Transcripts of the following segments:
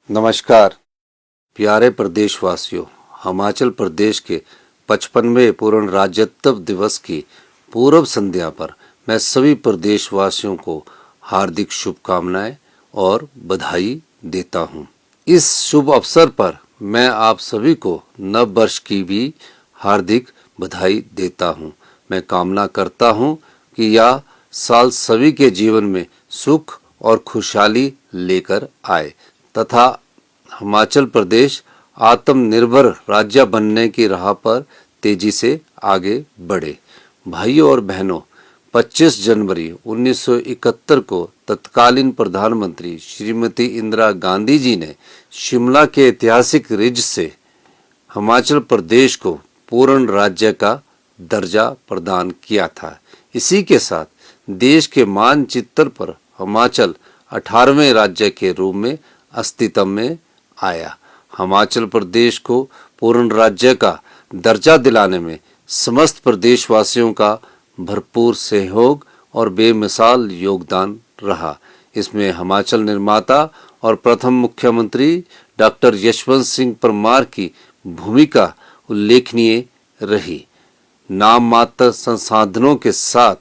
नमस्कार प्यारे प्रदेशवासियों। हिमाचल प्रदेश के 55वें पूर्ण राज्यत्व दिवस की पूर्व संध्या पर मैं सभी प्रदेशवासियों को हार्दिक शुभकामनाएं और बधाई देता हूं। इस शुभ अवसर पर मैं आप सभी को नव वर्ष की भी हार्दिक बधाई देता हूं। मैं कामना करता हूं कि यह साल सभी के जीवन में सुख और खुशहाली लेकर आए तथा हिमाचल प्रदेश आत्मनिर्भर राज्य बनने की राह पर तेजी से आगे बढ़े। भाइयों और बहनों, 25 जनवरी 1971 को तत्कालीन प्रधानमंत्री श्रीमती इंदिरा गांधी जी ने शिमला के ऐतिहासिक रिज से हिमाचल प्रदेश को पूर्ण राज्य का दर्जा प्रदान किया था। इसी के साथ देश के मानचित्र पर हिमाचल 18वें राज्य के रूप में अस्तित्व में आया। हिमाचल प्रदेश को पूर्ण राज्य का दर्जा दिलाने में समस्त प्रदेशवासियों का भरपूर सहयोग और बेमिसाल योगदान रहा। इसमें हिमाचल निर्माता और प्रथम मुख्यमंत्री डॉक्टर यशवंत सिंह परमार की भूमिका उल्लेखनीय रही। नाम मात्र संसाधनों के साथ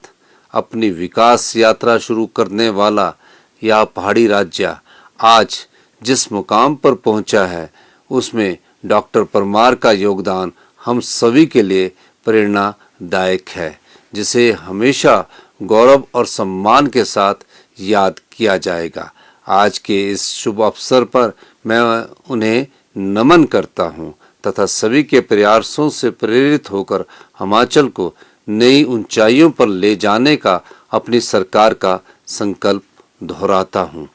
अपनी विकास यात्रा शुरू करने वाला यह पहाड़ी राज्य आज जिस मुकाम पर पहुंचा है, उसमें डॉक्टर परमार का योगदान हम सभी के लिए प्रेरणादायक है, जिसे हमेशा गौरव और सम्मान के साथ याद किया जाएगा। आज के इस शुभ अवसर पर मैं उन्हें नमन करता हूं तथा सभी के प्रयासों से प्रेरित होकर हिमाचल को नई ऊंचाइयों पर ले जाने का अपनी सरकार का संकल्प दोहराता हूं।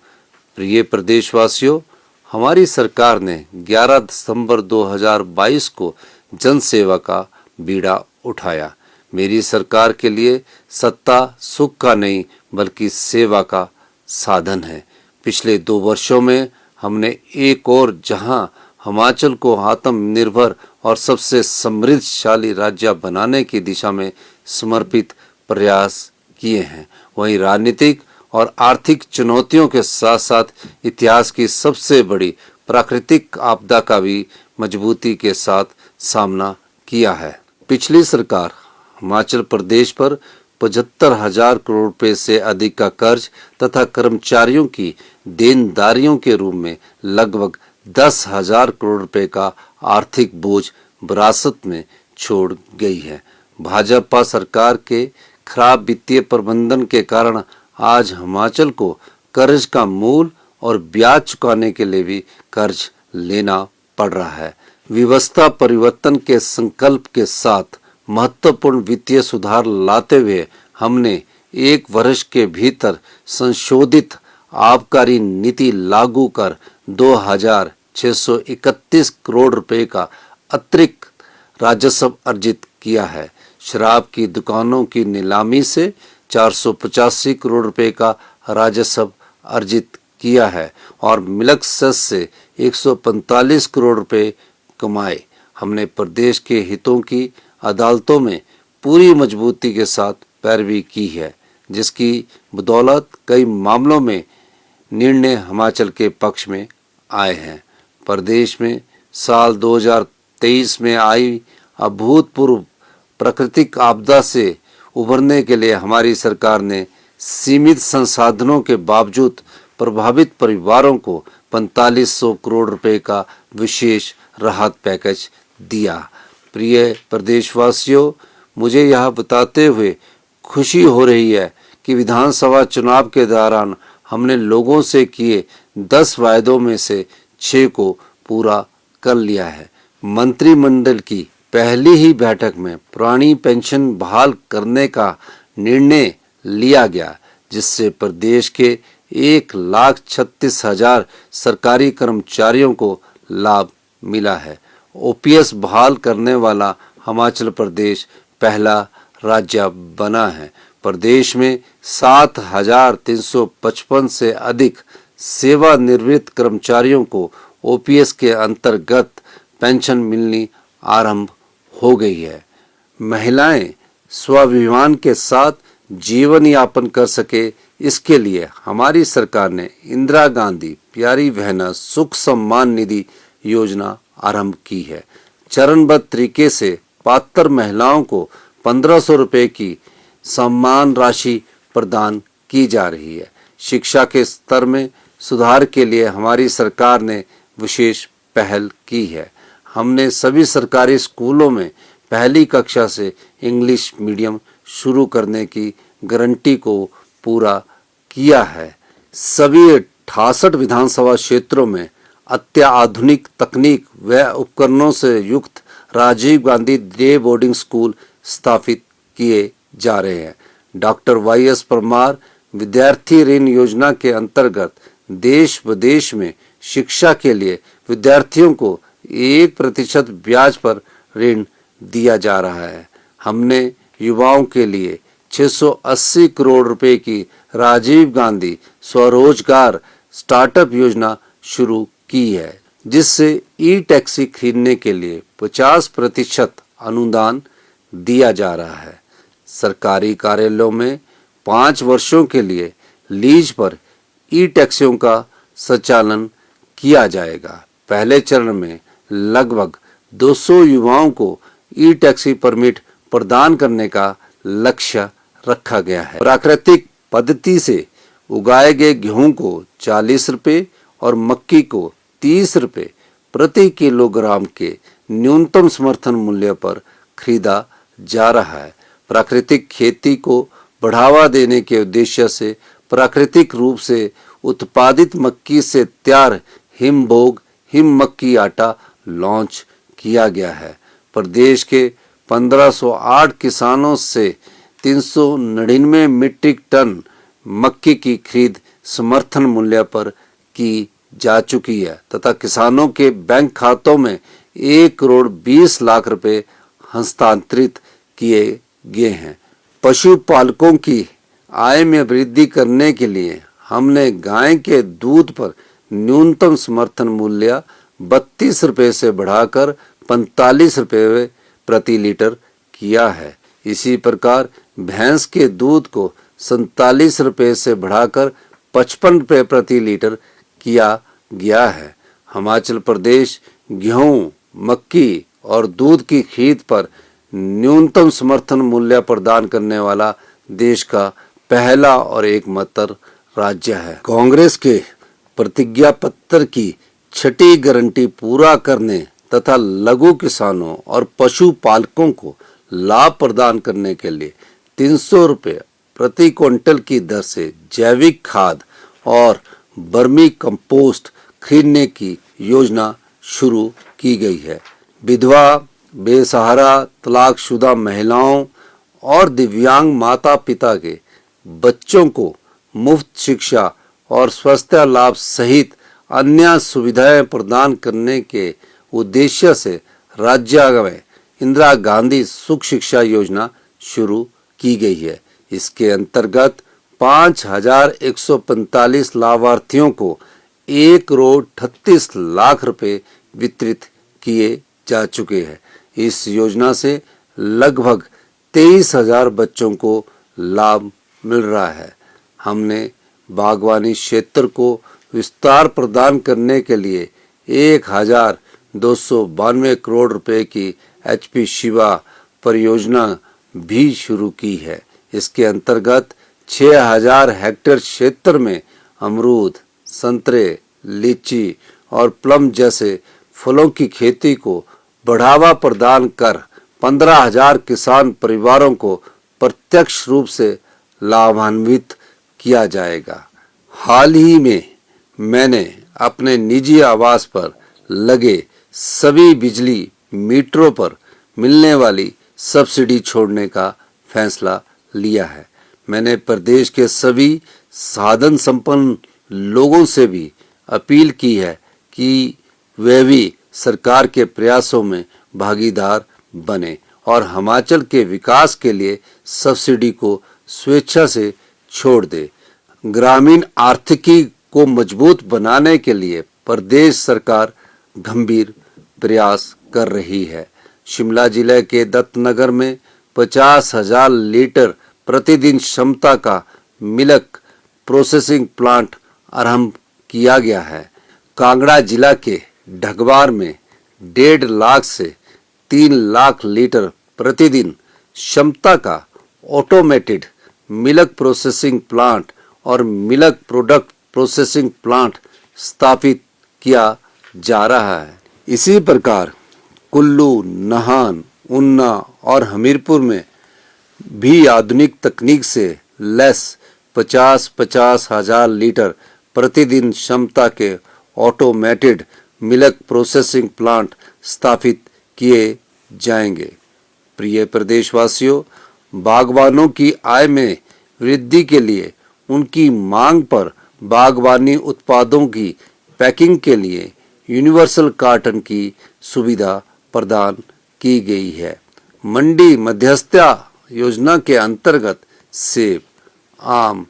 प्रिय प्रदेशवासियों, हमारी सरकार ने 11 दिसंबर 2022 को जन सेवा का बीड़ा उठाया। मेरी सरकार के लिए सत्ता सुख का नहीं बल्कि सेवा का साधन है। पिछले 2 वर्षों में हमने एक और जहां हिमाचल को आत्मनिर्भर और सबसे समृद्धशाली राज्य बनाने की दिशा में समर्पित प्रयास किए हैं, वहीं राजनीतिक और आर्थिक चुनौतियों के साथ साथ इतिहास की सबसे बड़ी प्राकृतिक आपदा का भी मजबूती के साथ सामना किया है। पिछली सरकार हिमाचल प्रदेश पर 75,000 करोड़ रुपए से अधिक का कर्ज तथा कर्मचारियों की देनदारियों के रूप में लगभग 10,000 करोड़ रुपए का आर्थिक बोझ विरासत में छोड़ गई है। भाजपा सरकार के खराब वित्तीय प्रबंधन के कारण आज हिमाचल को कर्ज का मूल और ब्याज चुकाने के लिए भी कर्ज लेना पड़ रहा है। व्यवस्था परिवर्तन के संकल्प के साथ महत्वपूर्ण वित्तीय सुधार लाते हुए हमने 1 वर्ष के भीतर संशोधित आबकारी नीति लागू कर 2,631 करोड़ रुपए का अतिरिक्त राजस्व अर्जित किया है। शराब की दुकानों की नीलामी से 485 करोड़ रुपए का राजस्व अर्जित किया है और मिल्क सेस से 145 करोड़ रुपए कमाए। हमने प्रदेश के हितों की अदालतों में पूरी मजबूती के साथ पैरवी की है, जिसकी बदौलत कई मामलों में निर्णय हिमाचल के पक्ष में आए हैं। प्रदेश में साल 2023 में आई अभूतपूर्व प्राकृतिक आपदा से उभरने के लिए हमारी सरकार ने सीमित संसाधनों के बावजूद प्रभावित परिवारों को 4500 करोड़ रुपए का विशेष राहत पैकेज दिया। प्रिय प्रदेशवासियों, मुझे यह बताते हुए खुशी हो रही है कि विधानसभा चुनाव के दौरान हमने लोगों से किए 10 वायदों में से 6 को पूरा कर लिया है। मंत्रिमंडल की पहली ही बैठक में पुरानी पेंशन बहाल करने का निर्णय लिया गया, जिससे प्रदेश के 1,36,000 सरकारी कर्मचारियों को लाभ मिला है। ओपीएस बहाल करने वाला हिमाचल प्रदेश पहला राज्य बना है। प्रदेश में 7,355 से अधिक सेवानिवृत्त कर्मचारियों को ओपीएस के अंतर्गत पेंशन मिलनी आरंभ हो गई है। महिलाएं स्वाभिमान के साथ जीवन यापन कर सके, इसके लिए हमारी सरकार ने इंदिरा गांधी प्यारी बहना सुख सम्मान निधि योजना आरंभ की है। चरणबद्ध तरीके से पात्र महिलाओं को 1500 रुपए की सम्मान राशि प्रदान की जा रही है। शिक्षा के स्तर में सुधार के लिए हमारी सरकार ने विशेष पहल की है। हमने सभी सरकारी स्कूलों में पहली कक्षा से इंग्लिश मीडियम शुरू करने की गारंटी को पूरा किया है। सभी 68 विधानसभा क्षेत्रों में अत्याधुनिक तकनीक व उपकरणों से युक्त Rajiv Gandhi day boarding school स्थापित किए जा रहे हैं। डॉक्टर वाई.एस. परमार विद्यार्थी ऋण योजना के अंतर्गत देश विदेश में शिक्षा के लिए विद्यार्थियों को 1% ब्याज पर ऋण दिया जा रहा है। हमने युवाओं के लिए 680 करोड़ रुपए की राजीव गांधी स्वरोजगार स्टार्टअप योजना शुरू की है, जिससे ई टैक्सी खरीदने के लिए 50% अनुदान दिया जा रहा है। सरकारी कार्यालयों में 5 वर्षों के लिए लीज पर ई टैक्सियों का संचालन किया जाएगा। पहले चरण में लगभग 200 युवाओं को ई टैक्सी परमिट प्रदान करने का लक्ष्य रखा गया है। प्राकृतिक पद्धति से उगाए गए गेहूं को 40 रुपए और मक्की को 30 रुपए प्रति किलोग्राम के न्यूनतम समर्थन मूल्य पर खरीदा जा रहा है। प्राकृतिक खेती को बढ़ावा देने के उद्देश्य से प्राकृतिक रूप से उत्पादित मक्की से तैयार हिमभोग हिम मक्की आटा लॉन्च किया गया है। प्रदेश के 1508 किसानों से 399 मीट्रिक टन मक्की की खरीद समर्थन मूल्य पर की जा चुकी है तथा किसानों के बैंक खातों में 1 करोड़ 20 लाख रुपए हस्तांतरित किए गए हैं। पशुपालकों की आय में वृद्धि करने के लिए हमने गाय के दूध पर न्यूनतम समर्थन मूल्य 32 रुपए से बढ़ाकर 45 रुपए प्रति लीटर किया है। इसी प्रकार भैंस के दूध को 47 रुपए से बढ़ाकर 55 रुपए प्रति लीटर किया गया है। हिमाचल प्रदेश गेहूं, मक्की और दूध की खरीद पर न्यूनतम समर्थन मूल्य प्रदान करने वाला देश का पहला और एकमात्र राज्य है। कांग्रेस के प्रतिज्ञा पत्र की छठी गारंटी पूरा करने तथा लघु किसानों और पशुपालकों को लाभ प्रदान करने के लिए 300 रुपये प्रति क्विंटल की दर से जैविक खाद और बर्मी कंपोस्ट खरीदने की योजना शुरू की गई है। विधवा, बेसहारा, तलाकशुदा महिलाओं और दिव्यांग माता पिता के बच्चों को मुफ्त शिक्षा और स्वास्थ्य लाभ सहित अन्य सुविधाएं प्रदान करने के उद्देश्य से राज्य में इंदिरा गांधी सुख शिक्षा योजना शुरू की गई है। इसके अंतर्गत 5145 लाभार्थियों को 1 करोड़ 38 लाख रुपए वितरित किए जा चुके हैं। इस योजना से लगभग 23,000 बच्चों को लाभ मिल रहा है। हमने बागवानी क्षेत्र को विस्तार प्रदान करने के लिए 1292 करोड़ रुपए की HP शिवा परियोजना भी शुरू की है। इसके अंतर्गत 6000 हेक्टेयर क्षेत्र में अमरूद, संतरे, लीची और प्लम जैसे फलों की खेती को बढ़ावा प्रदान कर 15,000 किसान परिवारों को प्रत्यक्ष रूप से लाभान्वित किया जाएगा। हाल ही में मैंने अपने निजी आवास पर लगे सभी बिजली मीटरों पर मिलने वाली सब्सिडी छोड़ने का फैसला लिया है। मैंने प्रदेश के सभी साधन संपन्न लोगों से भी अपील की है कि वे भी सरकार के प्रयासों में भागीदार बने और हिमाचल के विकास के लिए सब्सिडी को स्वेच्छा से छोड़ दे। ग्रामीण आर्थिकी को मजबूत बनाने के लिए प्रदेश सरकार गंभीर प्रयास कर रही है। शिमला जिले के दत्तनगर में 50,000 लीटर प्रतिदिन क्षमता का मिल्क प्रोसेसिंग प्लांट आरंभ किया गया है। कांगड़ा जिला के ढगवार में 1.5 लाख से 3 लाख लीटर प्रतिदिन क्षमता का ऑटोमेटेड मिल्क प्रोसेसिंग प्लांट और मिल्क प्रोडक्ट प्रोसेसिंग प्लांट स्थापित किया जा रहा है। इसी प्रकार कुल्लू, नाहन, ऊना और हमीरपुर में भी आधुनिक तकनीक से लैस 50-50 हजार लीटर प्रतिदिन क्षमता के ऑटोमेटेड मिल्क प्रोसेसिंग प्लांट स्थापित किए जाएंगे। प्रिय प्रदेशवासियों, बागवानों की आय में वृद्धि के लिए उनकी मांग पर बागवानी उत्पादों की पैकिंग के लिए यूनिवर्सल कार्टन की सुविधा प्रदान की गई है। मंडी मध्यस्थता योजना के अंतर्गत सेब, आम,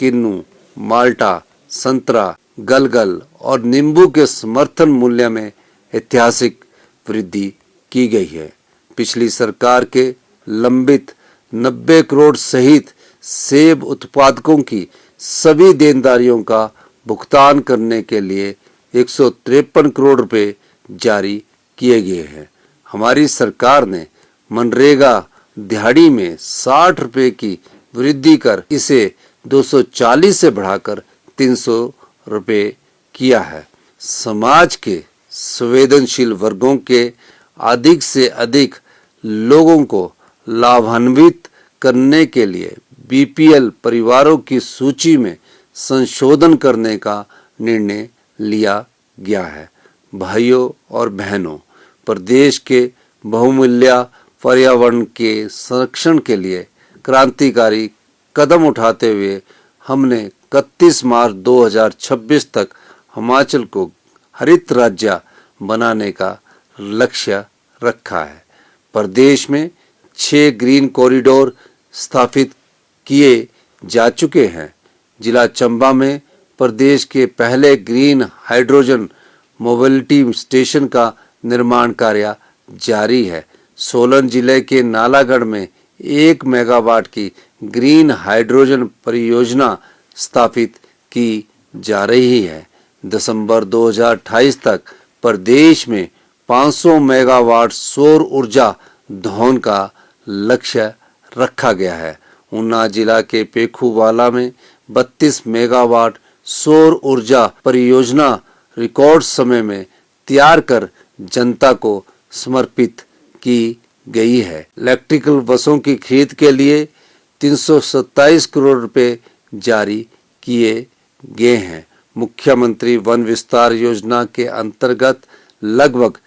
किन्नू, माल्टा, संतरा, गलगल और नींबू के समर्थन मूल्य में ऐतिहासिक वृद्धि की गई है। पिछली सरकार के लंबित 90 करोड़ सहित सेब उत्पादकों की सभी देनदारियों का भुगतान करने के लिए 153 करोड़ रुपए जारी किए गए हैं। हमारी सरकार ने मनरेगा दिहाड़ी में 60 रुपए की वृद्धि कर इसे 240 से बढ़ाकर 300 रुपए किया है। समाज के संवेदनशील वर्गों के अधिक से अधिक लोगों को लाभान्वित करने के लिए बीपीएल परिवारों की सूची में संशोधन करने का निर्णय लिया गया है। भाइयों और बहनों, प्रदेश के बहुमूल्य पर्यावरण के संरक्षण के लिए क्रांतिकारी कदम उठाते हुए हमने 31 मार्च 2026 तक हिमाचल को हरित राज्य बनाने का लक्ष्य रखा है। प्रदेश में 6 ग्रीन कॉरिडोर स्थापित किए जा चुके हैं। जिला चंबा में प्रदेश के पहले ग्रीन हाइड्रोजन मोबिलिटी स्टेशन का निर्माण कार्य जारी है। सोलन जिले के नालागढ़ में 1 मेगावाट की ग्रीन हाइड्रोजन परियोजना स्थापित की जा रही है। दिसंबर 2028 तक प्रदेश में 500 मेगावाट सौर ऊर्जा धौन का लक्ष्य रखा गया है। ऊना जिला के पेखूवाला में 32 मेगावाट सौर ऊर्जा परियोजना रिकॉर्ड समय में तैयार कर जनता को समर्पित की गई है। इलेक्ट्रिकल बसों की खरीद के लिए 327 करोड़ रुपए जारी किए गए हैं। मुख्यमंत्री वन विस्तार योजना के अंतर्गत लगभग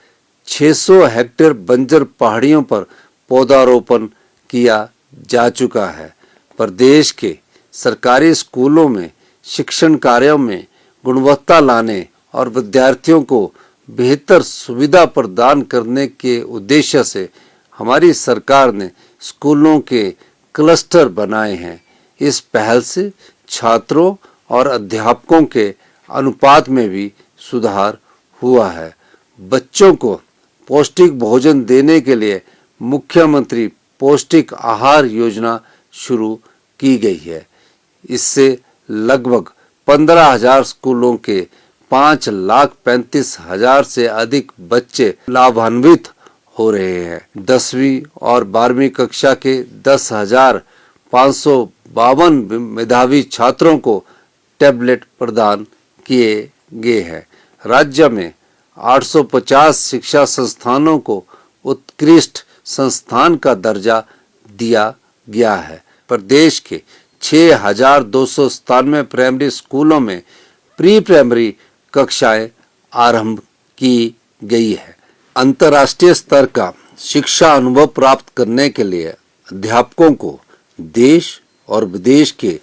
600 हेक्टेयर बंजर पहाड़ियों पर पौधारोपण किया जा चुका है। प्रदेश के सरकारी स्कूलों में शिक्षण कार्यों में गुणवत्ता लाने और विद्यार्थियों को बेहतर सुविधा प्रदान करने के उद्देश्य से हमारी सरकार ने स्कूलों के क्लस्टर बनाए हैं। इस पहल से छात्रों और अध्यापकों के अनुपात में भी सुधार हुआ है। बच्चों को पौष्टिक भोजन देने के लिए मुख्यमंत्री पौष्टिक आहार योजना शुरू की गई है। इससे लगभग 15,000 स्कूलों के 5,35,000 से अधिक बच्चे लाभान्वित हो रहे हैं। 10वीं और 12वीं कक्षा के 10,552 मेधावी छात्रों को टैबलेट प्रदान किए गए हैं। राज्य में 850 शिक्षा संस्थानों को उत्कृष्ट संस्थान का दर्जा दिया गया है। प्रदेश के 6,297 प्राइमरी स्कूलों में प्री प्राइमरी कक्षाएं आरंभ की गई है। अंतर्राष्ट्रीय स्तर का शिक्षा अनुभव प्राप्त करने के लिए अध्यापकों को देश और विदेश के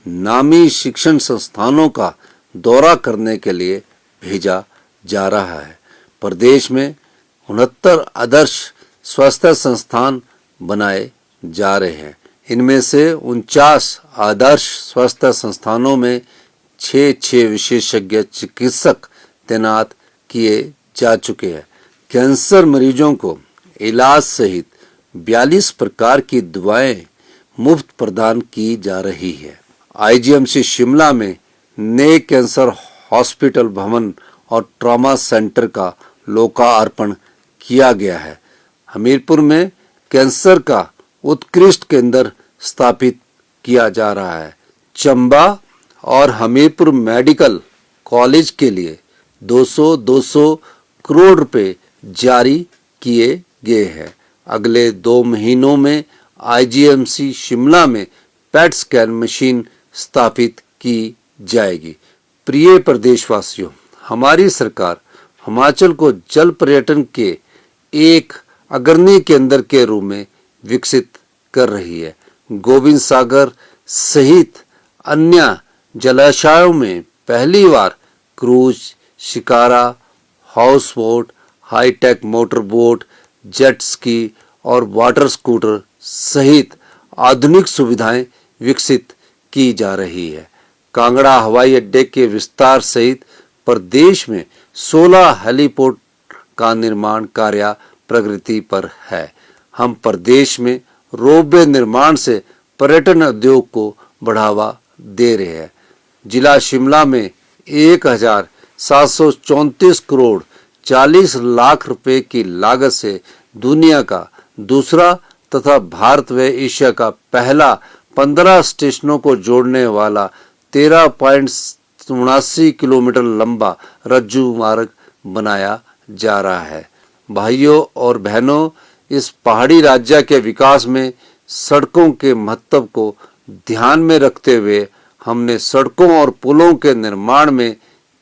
नामी शिक्षण संस्थानों का दौरा करने के लिए भेजा जा रहा है। प्रदेश में 69 आदर्श स्वास्थ्य संस्थान बनाए जा रहे हैं। इनमें से 49 आदर्श स्वास्थ्य संस्थानों में 6 विशेषज्ञ चिकित्सक तैनात किए जा चुके हैं। कैंसर मरीजों को इलाज सहित 42 प्रकार की दवाएं मुफ्त प्रदान की जा रही है। आईजीएमसी शिमला में नए कैंसर हॉस्पिटल भवन और ट्रॉमा सेंटर का लोकार्पण किया गया है। हमीरपुर में कैंसर का उत्कृष्ट केंद्र स्थापित किया जा रहा है। चंबा और हमीरपुर मेडिकल कॉलेज के लिए 200 करोड़ रुपए जारी किए गए हैं। अगले 2 महीनों में आईजीएमसी शिमला में पेट स्कैन मशीन स्थापित की जाएगी। प्रिय प्रदेशवासियों, हमारी सरकार हिमाचल को जल पर्यटन के एक अग्रणी केंद्र के रूप में विकसित कर रही है। गोविंद सागर सहित अन्य जलाशयों में पहली बार cruise, shikara, houseboat, high tech motor boat, jet ski और वाटर स्कूटर सहित आधुनिक सुविधाएं विकसित की जा रही है। कांगड़ा हवाई अड्डे के विस्तार सहित प्रदेश में 16 हेलीपोर्ट का निर्माण कार्य प्रगति पर है। हम प्रदेश में रोपवे निर्माण से पर्यटन उद्योग को बढ़ावा दे रहे हैं। जिला शिमला में 1734 करोड़ 40 लाख रुपए की लागत से दुनिया का दूसरा तथा भारत व एशिया का पहला 15 स्टेशनों को जोड़ने वाला 13.79 किलोमीटर लंबा रज्जू मार्ग बनाया जा रहा है। भाइयों और बहनों, इस पहाड़ी राज्य के विकास में सड़कों के महत्व को ध्यान में रखते हुए हमने सड़कों और पुलों के निर्माण में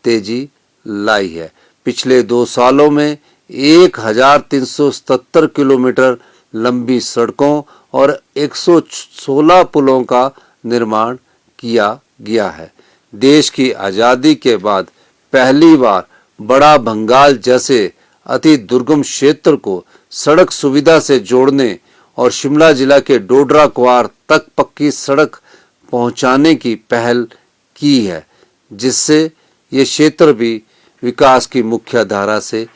तेजी लाई है। पिछले 2 सालों में 1377 किलोमीटर लंबी सड़कों और 116 पुलों का निर्माण किया गया है। देश की आज़ादी के बाद पहली बार बड़ा भंगाल जैसे अति दुर्गम क्षेत्र को सड़क सुविधा से जोड़ने और शिमला जिला के डोडरा क्वार तक पक्की सड़क पहुंचाने की पहल की है, जिससे ये क्षेत्र भी विकास की मुख्य धारा से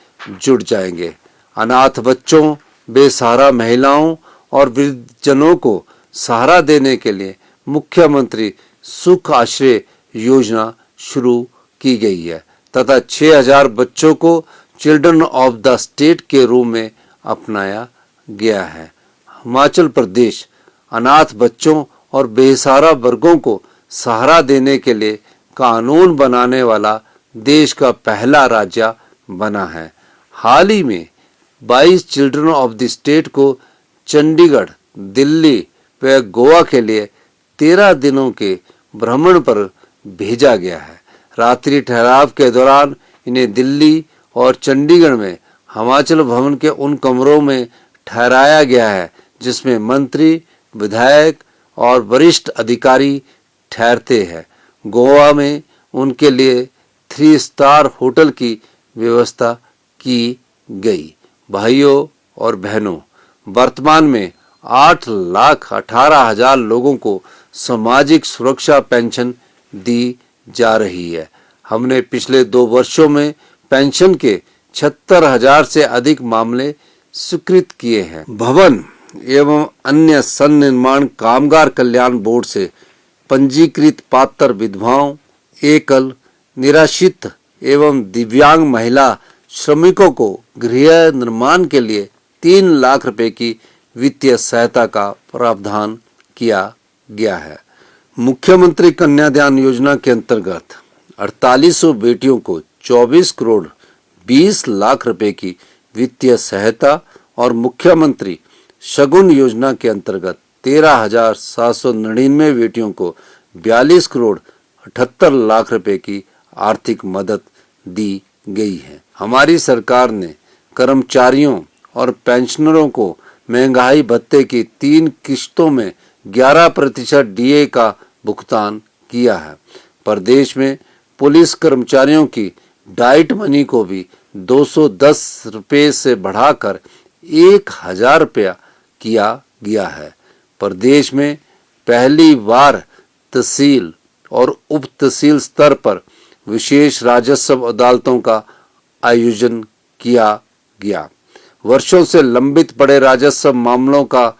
जुड़ जाएंगे। अनाथ बच्चों, बेसहारा महिलाओं और वृद्धजनों को सहारा देने के लिए मुख्यमंत्री सुख आश्रय योजना शुरू की गई है तथा 6000 बच्चों को चिल्ड्रन ऑफ द स्टेट के रूप में अपनाया गया है। हिमाचल प्रदेश अनाथ बच्चों और बेसहारा वर्गों को सहारा देने के लिए कानून बनाने वाला देश का पहला राज्य बना है। हाल ही में 22 चिल्ड्रन ऑफ द स्टेट को चंडीगढ़, दिल्ली व गोवा के लिए 13 दिनों के भ्रमण पर भेजा गया है। रात्रि ठहराव के दौरान इन्हें दिल्ली और चंडीगढ़ में हिमाचल भवन के उन कमरों में ठहराया गया है जिसमें मंत्री, विधायक और वरिष्ठ अधिकारी ठहरते हैं। गोवा में उनके लिए 3 स्टार होटल की व्यवस्था की गई। भाइयों और बहनों, वर्तमान में 8,18,000 लोगों को सामाजिक सुरक्षा पेंशन दी जा रही है। हमने पिछले 2 वर्षों में पेंशन के 76,000 से अधिक मामले स्वीकृत किए हैं। भवन एवं अन्य सन्निर्माण कामगार कल्याण बोर्ड से पंजीकृत पात्र विधवाओं, एकल, निराश्रित एवं दिव्यांग महिला श्रमिकों को गृह निर्माण के लिए 3 लाख रुपए की वित्तीय सहायता का प्रावधान किया गया है। मुख्यमंत्री कन्यादान योजना के अंतर्गत 4800 बेटियों को 24 करोड़ 20 लाख रुपए की वित्तीय सहायता और मुख्यमंत्री शगुन योजना के अंतर्गत 13,799 बेटियों को 42 करोड़ 78 लाख रुपए की आर्थिक मदद दी गई है। हमारी सरकार ने कर्मचारियों और पेंशनरों को महंगाई भत्ते की 3 किश्तों में 11% डीए का भुगतान किया है। प्रदेश में पुलिस कर्मचारियों की डाइट मनी को भी 210 रुपये से बढ़ाकर 1,000 रुपया किया गया है। प्रदेश में पहली बार तहसील और उप तहसील स्तर पर विशेष राजस्व अदालतों का आयोजन किया गया। वर्षों से लंबित पड़े राजस्व मामलों का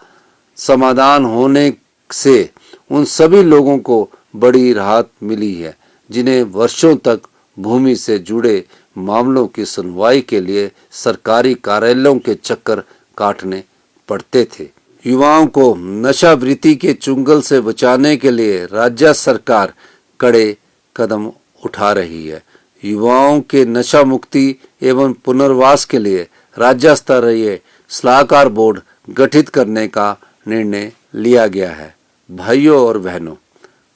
समाधान होने से उन सभी लोगों को बड़ी राहत मिली है, जिन्हें वर्षों तक भूमि से जुड़े मामलों की सुनवाई के लिए सरकारी कार्यालयों के चक्कर काटने पड़ते थे। युवाओं को नशावृत्ति के चुंगल से बचाने के लिए राज्य सरकार कड़े कदम उठा रही है। युवाओं के नशा मुक्ति एवं पुनर्वास के लिए राज्य स्तरीय सलाहकार बोर्ड गठित करने का निर्णय लिया गया है। भाइयों और बहनों,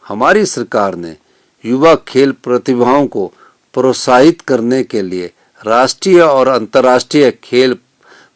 हमारी सरकार ने युवा खेल प्रतिभाओं को प्रोत्साहित करने के लिए राष्ट्रीय और अंतर्राष्ट्रीय खेल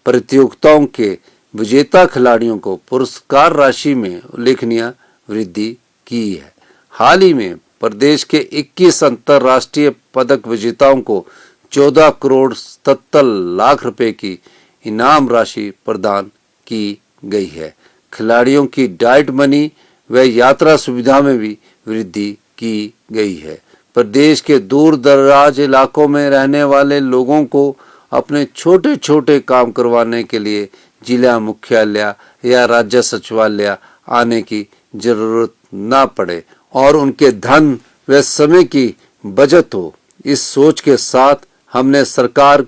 प्रतियोगिताओं के विजेता खिलाड़ियों को पुरस्कार राशि में उल्लेखनीय वृद्धि की है। हाल ही में प्रदेश के 21 अंतर्राष्ट्रीय पदक विजेताओं को 14 करोड़ 77 लाख रुपए की इनाम राशि प्रदान की गई है। खिलाड़ियों की डाइट मनी व यात्रा सुविधा में भी वृद्धि की गई है। प्रदेश के दूर दराज इलाकों में रहने वाले लोगों को अपने छोटे छोटे काम करवाने के लिए जिला मुख्यालय या राज्य सचिवालय आने की जरूरत न पड़े और उनके धन व समय की बचत हो। इस सोच के साथ हमने सरकार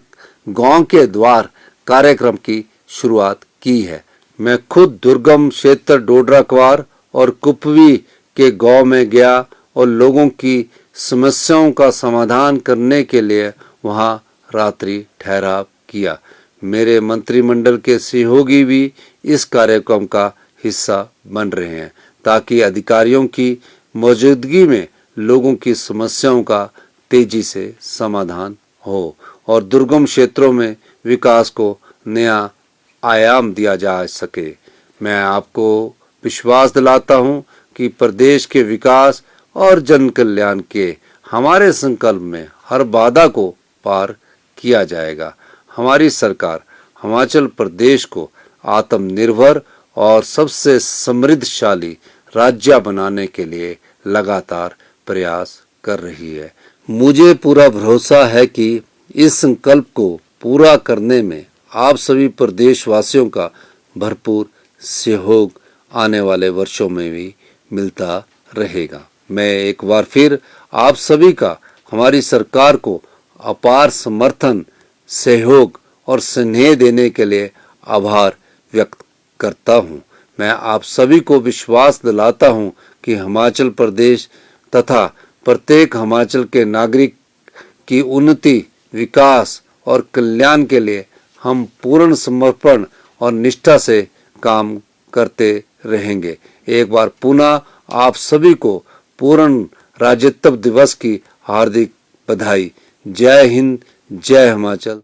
गांव के द्वार कार्यक्रम की शुरुआत की है। मैं खुद दुर्गम क्षेत्र डोडराक्वार और कुपवी के गांव में गया और लोगों की समस्याओं का समाधान करने के लिए वहां रात्रि ठहराव किया। मेरे मंत्रिमंडल के सहयोगी भी इस कार्यक्रम का हिस्सा बन रहे हैं ताकि अधिकारियों की मौजूदगी में लोगों की समस्याओं का तेजी से समाधान हो और दुर्गम क्षेत्रों में विकास को नया आयाम दिया जा सके। मैं आपको विश्वास दिलाता हूं कि प्रदेश के विकास और जन कल्याण के हमारे संकल्प में हर बाधा को पार किया जाएगा। हमारी सरकार हिमाचल प्रदेश को आत्मनिर्भर और सबसे समृद्धशाली राज्य बनाने के लिए लगातार प्रयास कर रही है। मुझे पूरा भरोसा है कि इस संकल्प को पूरा करने में आप सभी प्रदेशवासियों का भरपूर सहयोग आने वाले वर्षों में भी मिलता रहेगा। मैं एक बार फिर आप सभी का हमारी सरकार को अपार समर्थन, सहयोग और स्नेह देने के लिए आभार व्यक्त करता हूं। मैं आप सभी को विश्वास दिलाता हूं कि हिमाचल प्रदेश तथा प्रत्येक हिमाचल के नागरिक की उन्नति, विकास और कल्याण के लिए हम पूर्ण समर्पण और निष्ठा से काम करते रहेंगे। एक बार पुनः आप सभी को पूर्ण राज्योत्सव दिवस की हार्दिक बधाई। जय हिंद, जय हिमाचल।